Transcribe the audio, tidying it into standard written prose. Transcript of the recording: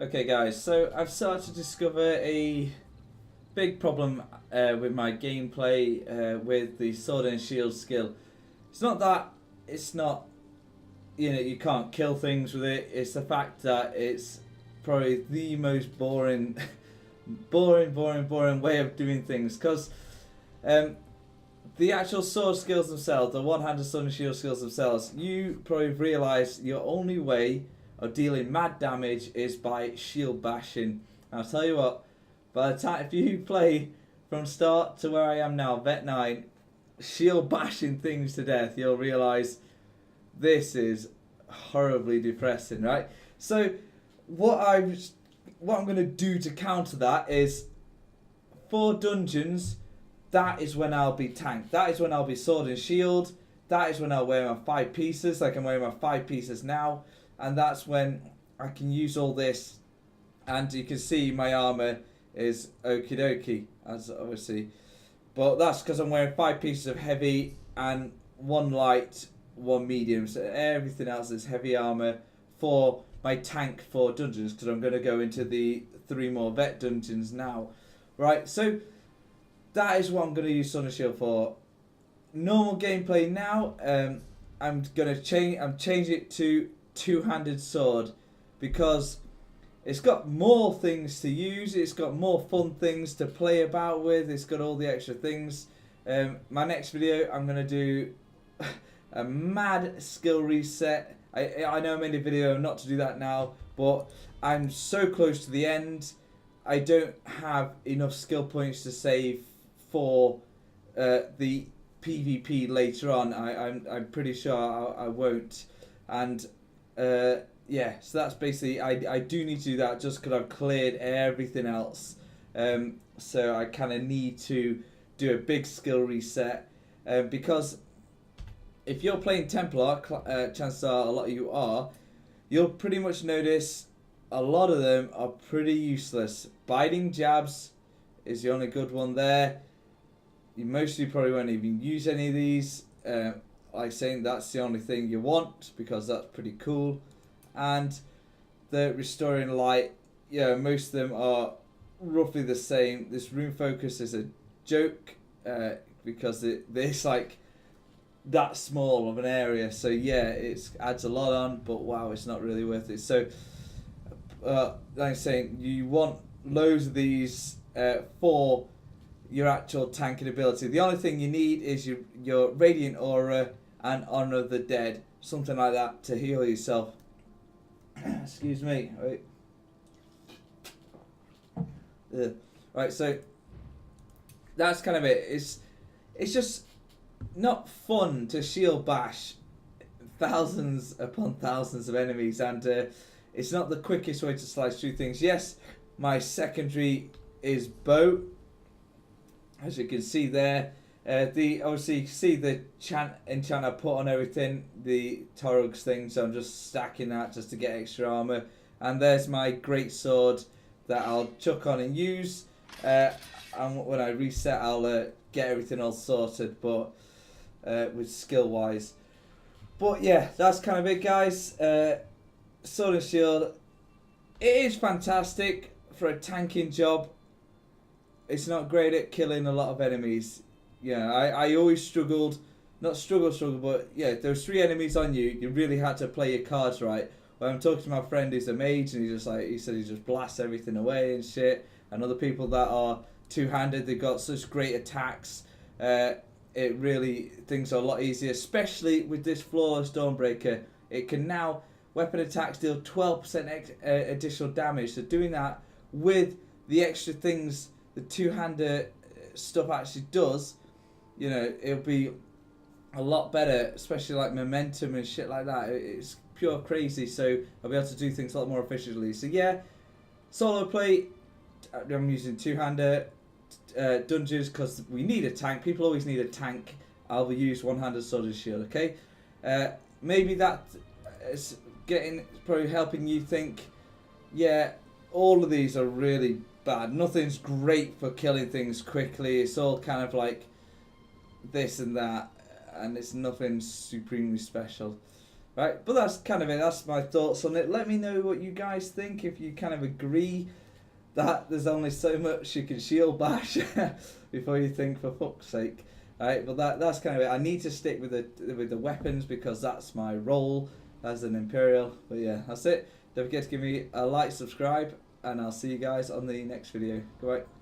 Okay guys, so I've started to discover a big problem with my gameplay with the Sword and Shield skill. It's not that it's not, you can't kill things with it, it's the fact that it's probably the most boring, boring way of doing things, because the actual sword skills themselves, the one-handed sword and shield skills themselves, you probably realise your only way of dealing mad damage is by shield bashing. And I'll tell you what, by the time if you play from start to where I am now, Vet 9, shield bashing things to death, you'll realise this is horribly depressing, right? So what I'm going to do to counter that is, for dungeons, that is when I'll be tanked. That is when I'll be sword and shield. That is when I'll wear my 5 pieces, like I'm wearing my 5 pieces now. And that's when I can use all this. And you can see my armour is okie dokie, as obviously. But that's because I'm wearing 5 pieces of heavy and 1 light, 1 medium. So everything else is heavy armour for my tank for dungeons, because I'm going to go into the 3 more vet dungeons now. Right, so that is what I'm going to use Sword and Shield for. Normal gameplay now, I'm changing it to two-handed sword, because it's got more things to use, it's got more fun things to play about with, it's got all the extra things. My next video, I'm going to do a mad skill reset. I know I'm in the video not to do that now, but I'm so close to the end. I don't have enough skill points to save for the PvP later on. I'm pretty sure I won't. And yeah, so that's basically, I do need to do that just because I've cleared everything else. So I kind of need to do a big skill reset, because if you're playing Templar, chances are a lot of you are, you'll pretty much notice a lot of them are pretty useless. Biting jabs is the only good one there. You mostly probably won't even use any of these. Like saying, that's the only thing you want, because that's pretty cool. And the restoring light, yeah, most of them are roughly the same. This room focus is a joke, because it's like that small of an area, so yeah, it adds a lot on, but wow, it's not really worth it. So like I'm saying, you want loads of these for your actual tanking ability. The only thing you need is your Radiant Aura and Honor of the Dead, something like that, to heal yourself. Excuse me. Right. Right, so that's kind of it. It's just not fun to shield bash thousands upon thousands of enemies, and it's not the quickest way to slice through things. Yes, my secondary is bow, as you can see there. Obviously you can see the enchant I put on everything, the Torug's thing, so I'm just stacking that just to get extra armour. And there's my great sword that I'll chuck on and use, and when I reset I'll get everything all sorted, but with skill wise. But yeah, that's kind of it, guys. Sword and Shield, it is fantastic for a tanking job. It's not great at killing a lot of enemies. Yeah, I always struggled, not struggle, but yeah, those 3 enemies on you, you really had to play your cards right. When I'm talking to my friend who's a mage, and he said he just blasts everything away and shit. And other people that are two-handed, they've got such great attacks. It really, things are a lot easier, especially with this Flawless Dawnbreaker. It can now, weapon attacks deal 12% additional damage. So doing that with the extra things the two-hander stuff actually does, it'll be a lot better, especially like momentum and shit like that. It's pure crazy, so I'll be able to do things a lot more efficiently. So yeah, solo play, I'm using two-hander dungeons because we need a tank. People always need a tank. I'll use one-handed sword and shield, okay? Maybe that is probably helping you think, yeah, all of these are really bad. Nothing's great for killing things quickly. It's all kind of like this and that, and it's nothing supremely special. Right, but that's kind of it. That's my thoughts on it. Let me know what you guys think. If you kind of agree that there's only so much you can shield bash before you think, for fuck's sake. Right, but that's kind of it. I need to stick with the weapons because that's my role as an Imperial. But yeah, that's it. Don't forget to give me a like, subscribe, and I'll see you guys on the next video. Goodbye.